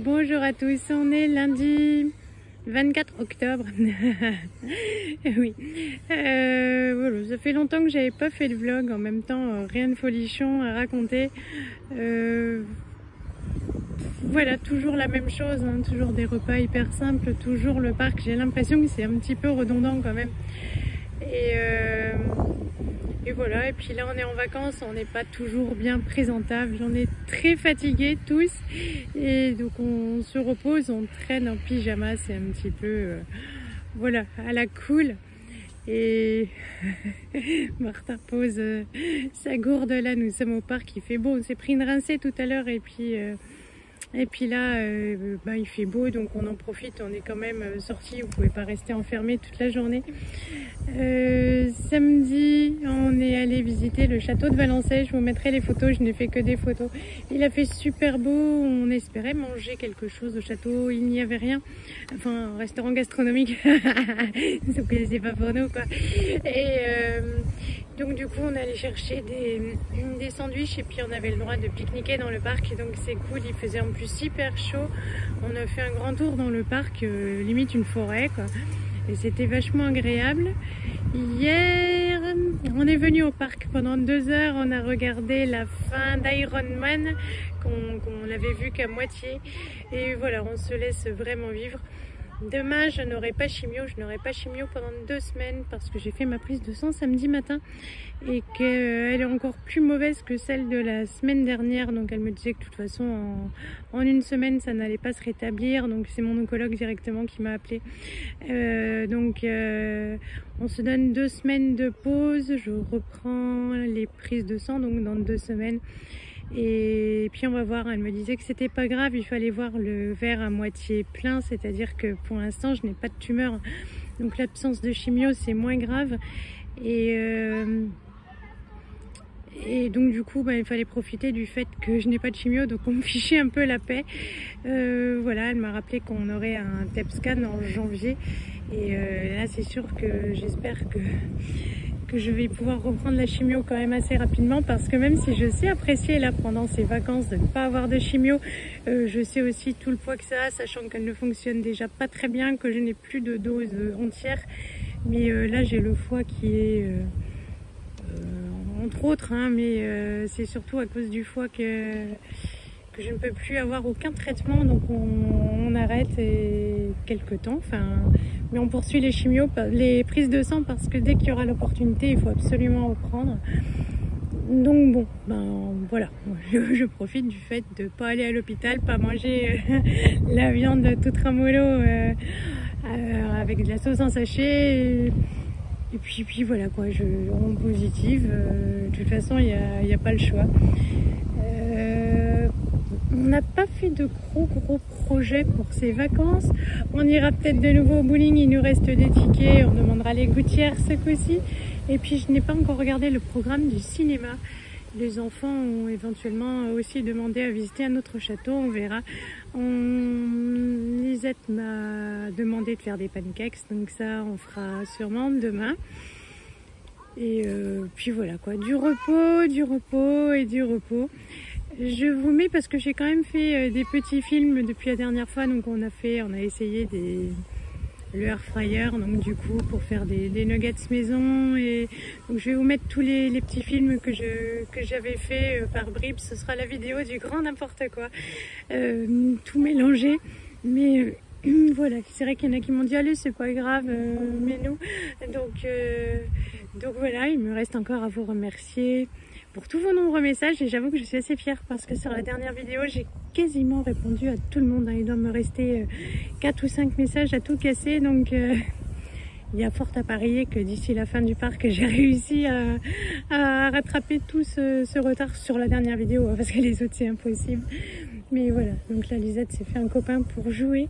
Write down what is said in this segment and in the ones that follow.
Bonjour à tous, on est lundi 24 octobre. Oui, voilà, ça fait longtemps que j'avais pas fait le vlog. En même temps, rien de folichon à raconter. Voilà, toujours la même chose, hein, toujours des repas hyper simples, toujours le parc. J'ai l'impression que c'est un petit peu redondant quand même. Et voilà, et puis là on est en vacances, on n'est pas toujours bien présentable, on est très fatigués tous et donc on se repose, on traîne en pyjama, c'est un petit peu voilà, à la cool. Et Martin pose sa gourde là, nous sommes au parc, il fait beau, on s'est pris une rincée tout à l'heure et puis là, il fait beau, donc on en profite, on est quand même sortis, vous pouvez pas rester enfermé toute la journée. Samedi, on est allé visiter le château de Valençay, je vous mettrai les photos, je n'ai fait que des photos. Il a fait super beau, on espérait manger quelque chose au château, il n'y avait rien. Enfin, un restaurant gastronomique, sauf que c'est pas pour nous quoi. Donc du coup on allait chercher des sandwichs et puis on avait le droit de pique-niquer dans le parc et donc c'est cool, il faisait en plus hyper chaud. On a fait un grand tour dans le parc, limite une forêt quoi, et c'était vachement agréable. Hier on est venu au parc pendant 2 heures, on a regardé la fin d'Iron Man qu'on l'avait vu qu'à moitié et voilà, on se laisse vraiment vivre. Demain, je n'aurai pas chimio pendant 2 semaines parce que j'ai fait ma prise de sang samedi matin et qu'elle est encore plus mauvaise que celle de la semaine dernière. Donc elle me disait que de toute façon en 1 semaine ça n'allait pas se rétablir. Donc c'est mon oncologue directement qui m'a appelé. On se donne 2 semaines de pause. Je reprends les prises de sang donc dans 2 semaines. Et puis on va voir, elle me disait que c'était pas grave, il fallait voir le verre à moitié plein, c'est-à-dire que pour l'instant je n'ai pas de tumeur, donc l'absence de chimio c'est moins grave et donc du coup il fallait profiter du fait que je n'ai pas de chimio, donc on me fichait un peu la paix. Voilà, elle m'a rappelé qu'on aurait un TEP scan en janvier et là c'est sûr que j'espère que je vais pouvoir reprendre la chimio quand même assez rapidement parce que même si je sais apprécier là pendant ces vacances de ne pas avoir de chimio, je sais aussi tout le poids que ça a, sachant qu'elle ne fonctionne déjà pas très bien, que je n'ai plus de dose entière, mais là j'ai le foie qui est entre autres, hein, mais c'est surtout à cause du foie que je ne peux plus avoir aucun traitement, donc on arrête quelques temps, mais on poursuit les chimios, les prises de sang parce que dès qu'il y aura l'opportunité, il faut absolument reprendre. Donc bon, voilà, je profite du fait de ne pas aller à l'hôpital, pas manger la viande toute ramollo avec de la sauce en sachet. Et puis voilà quoi, je rends positive, de toute façon il n'y a pas le choix. On n'a pas fait de gros projets pour ces vacances. On ira peut-être de nouveau au bowling, il nous reste des tickets, on demandera les gouttières ce coup-ci. Et puis je n'ai pas encore regardé le programme du cinéma. Les enfants ont éventuellement aussi demandé à visiter un autre château, on verra. Lisette m'a demandé de faire des pancakes, donc ça on fera sûrement demain. Et puis voilà quoi, du repos et du repos. Je vous mets parce que j'ai quand même fait des petits films depuis la dernière fois, donc on a essayé le air fryer, donc du coup pour faire des nuggets maison, et donc je vais vous mettre tous les petits films que j'avais fait par bribes. Ce sera la vidéo du grand n'importe quoi, tout mélangé, mais voilà, c'est vrai qu'il y en a qui m'ont dit allez c'est pas grave, mais nous donc voilà, il me reste encore à vous remercier pour tous vos nombreux messages et j'avoue que je suis assez fière parce que sur la dernière vidéo j'ai quasiment répondu à tout le monde, hein. Il doit me rester 4 ou 5 messages à tout casser, donc il y a fort à parier que d'ici la fin du parc j'ai réussi à rattraper tout ce retard sur la dernière vidéo, hein, parce que les autres c'est impossible. Mais voilà, donc là Lisette s'est fait un copain pour jouer,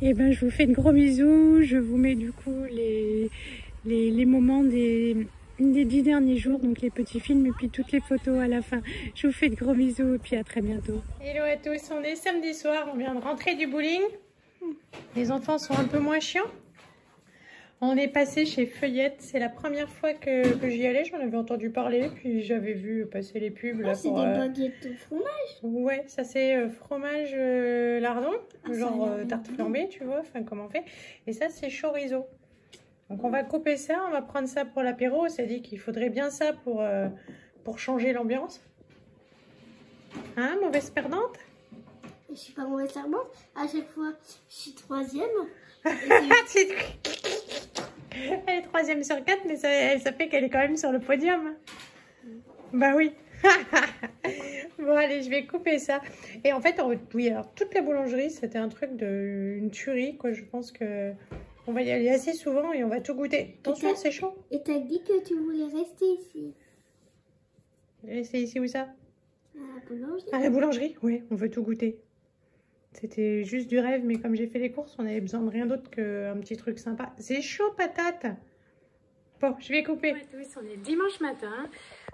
et je vous fais de gros bisous. Je vous mets du coup les moments des 10 derniers jours, donc les petits films et puis toutes les photos à la fin. Je vous fais de gros bisous et puis à très bientôt. Hello à tous, on est samedi soir, on vient de rentrer du bowling. Les enfants sont un peu moins chiants. On est passé chez Feuillette. C'est la première fois que j'y allais. J'en avais entendu parler. Puis j'avais vu passer les pubs. Ah, c'est des baguettes de fromage. Ouais, ça c'est fromage lardon. Genre tarte flambée, tu vois. Enfin, comment on fait. Et ça, c'est chorizo. Donc on va couper ça. On va prendre ça pour l'apéro. On s'est dit qu'il faudrait bien ça pour changer l'ambiance. Hein, mauvaise perdante? Je suis pas mauvaise perdante. À chaque fois, je suis 3e. Elle est 3e sur 4, mais ça fait qu'elle est quand même sur le podium. Bah oui. Bon, allez, je vais couper ça. Et en fait, oui, alors toute la boulangerie, c'était un truc une tuerie, quoi. Je pense que on va y aller assez souvent et on va tout goûter. Attention, c'est chaud. Et t'as dit que tu voulais rester ici. Rester ici où ça? À la boulangerie. À la boulangerie, oui, on veut tout goûter. C'était juste du rêve, mais comme j'ai fait les courses, on avait besoin de rien d'autre qu'un petit truc sympa. C'est chaud, patate. Bon, je vais couper. Ouais, tous, on est dimanche matin.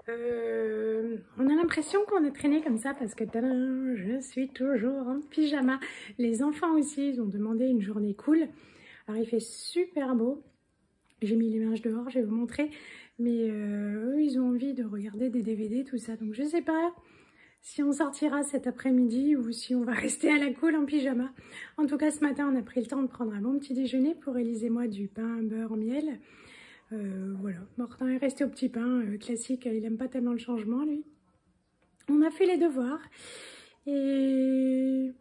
On a l'impression qu'on a traîné comme ça parce que tadam, je suis toujours en pyjama. Les enfants aussi, ils ont demandé une journée cool. Alors, il fait super beau. J'ai mis les linges dehors, je vais vous montrer. Mais eux, ils ont envie de regarder des DVD, tout ça. Donc, je sais pas si on sortira cet après-midi ou si on va rester à la cool en pyjama. En tout cas, ce matin, on a pris le temps de prendre un bon petit déjeuner pour Élise et moi du pain, beurre, miel. Voilà, Martin est resté au petit pain classique, il aime pas tellement le changement, lui. On a fait les devoirs. Et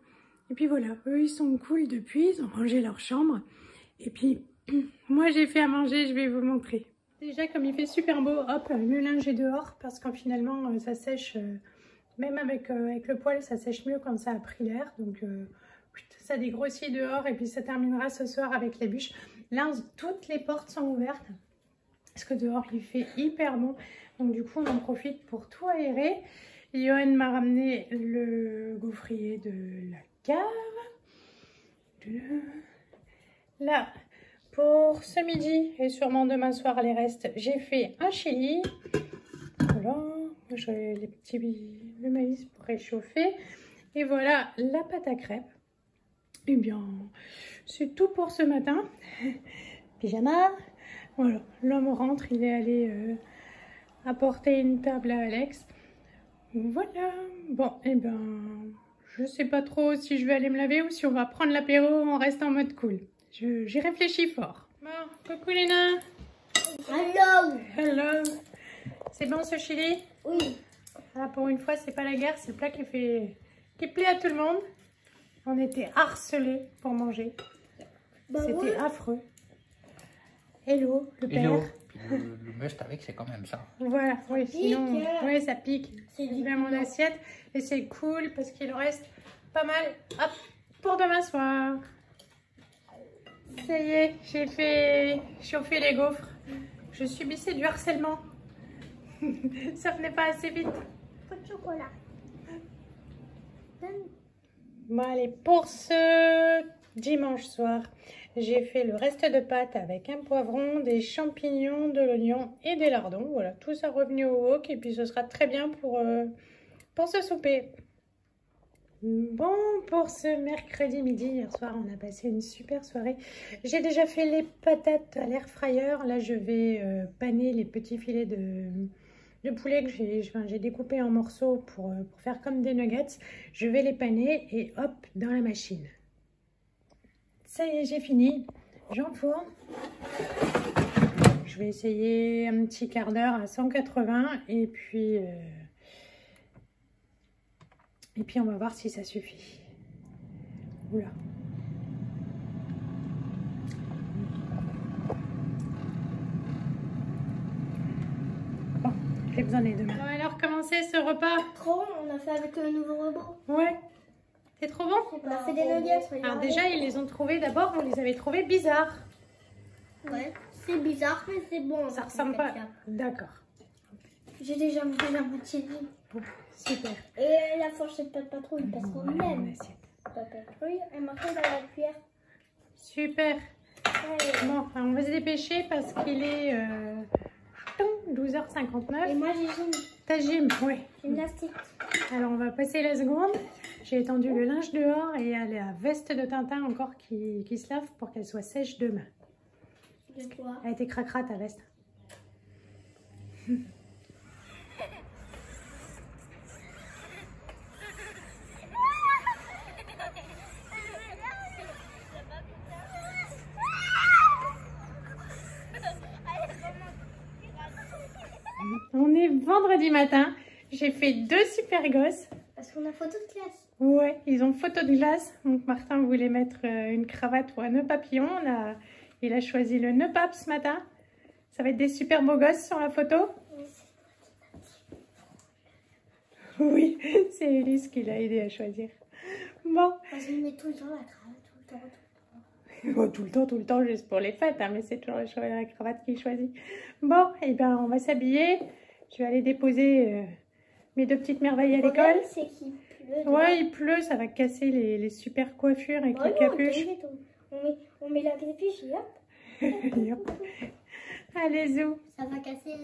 puis voilà, eux, ils sont cool depuis, ils ont rangé leur chambre. Et puis, moi, j'ai fait à manger, je vais vous montrer. Déjà, comme il fait super beau, hop, le linge est dehors parce qu'en finalement, ça sèche... Même avec le poêle, ça sèche mieux quand ça a pris l'air. Donc, ça dégrossit dehors et puis ça terminera ce soir avec les bûches. Là, toutes les portes sont ouvertes parce que dehors, il fait hyper bon. Donc, du coup, on en profite pour tout aérer. Johan m'a ramené le gaufrier de la cave. Là, pour ce midi et sûrement demain soir, les restes, j'ai fait un chili. Voilà. J'ai le maïs pour réchauffer. Et voilà la pâte à crêpes. Eh bien, c'est tout pour ce matin. Pyjama. Voilà, l'homme rentre, il est allé apporter une table à Alex. Voilà. Bon, eh ben, je sais pas trop si je vais aller me laver ou si on va prendre l'apéro en restant en mode cool. J'y réfléchis fort. Bon, coucou les nains. Hello. Hello. C'est bon ce chili? Oui. Ah, pour une fois, c'est pas la guerre, c'est le plat qui plaît à tout le monde. On était harcelés pour manger. Bah c'était ouais. Affreux. Hello, le père. Hello. Le must avec, c'est quand même ça. Voilà, oui, sinon, oui, ça pique. C'est dans mon assiette. Et c'est cool parce qu'il reste pas mal hop, pour demain soir. Ça y est, j'ai fait chauffer les gaufres. Je subissais du harcèlement. Ça venait pas assez vite. Pas de chocolat. Bon allez, pour ce dimanche soir, j'ai fait le reste de pâtes avec un poivron, des champignons, de l'oignon et des lardons. Voilà, tout ça revenu au wok et puis ce sera très bien pour ce souper. Bon, pour ce mercredi midi, hier soir, on a passé une super soirée. J'ai déjà fait les patates à l'air fryer. Là, je vais paner les petits filets de poulet que j'ai découpé en morceaux pour faire comme des nuggets. Je vais les paner et hop, dans la machine. Ça y est, j'ai fini. J'enfourne. Je vais essayer un petit quart d'heure à 180 et puis on va voir si ça suffit. Oula. Bon, j'ai besoin des deux mains. Bon, alors, comment c'est ce repas? Trop, on a fait avec le nouveau robot. Ouais. C'est trop bon? On a fait des nuggets. Alors déjà, ils les ont trouvés d'abord, vous les avez trouvés bizarres. Ouais, c'est bizarre, mais c'est bon. Ça ressemble pas. D'accord. J'ai déjà mangé la moitié. Bon, super. Et la fourchette de patrouille, parce qu'on aime. Assiette. La patrouille, elle m'a fait dans la cuillère. Super. Ouais. Bon, enfin, on va se dépêcher parce qu'il est 12h59. Et moi, j'ai gym. Ta gym, oui. Gymnastique. Alors, on va passer la seconde. J'ai étendu le linge dehors et il y a la veste de Tintin encore qui se lave pour qu'elle soit sèche demain. De quoi? Elle était cracra ta veste. On est vendredi matin. J'ai fait 2 super gosses. Parce qu'on a photo de classe. Ouais, ils ont photo de glace. Donc Martin voulait mettre une cravate ou un nœud papillon. Il a choisi le nœud pape ce matin. Ça va être des super beaux gosses sur la photo. Oui, c'est Elise qui l'a aidé à choisir. Bon. Parce qu'on met tout le temps la cravate, tout le temps. Bon, tout le temps, juste pour les fêtes, hein, mais c'est toujours la cravate qui choisit. Bon, et bien on va s'habiller. Je vais aller déposer mes 2 petites merveilles à l'école. C'est qu'il pleut. Ouais, il pleut, ça va casser les super coiffures avec les capuches. On met la capuche et hop. Allez, zou. Ça va casser.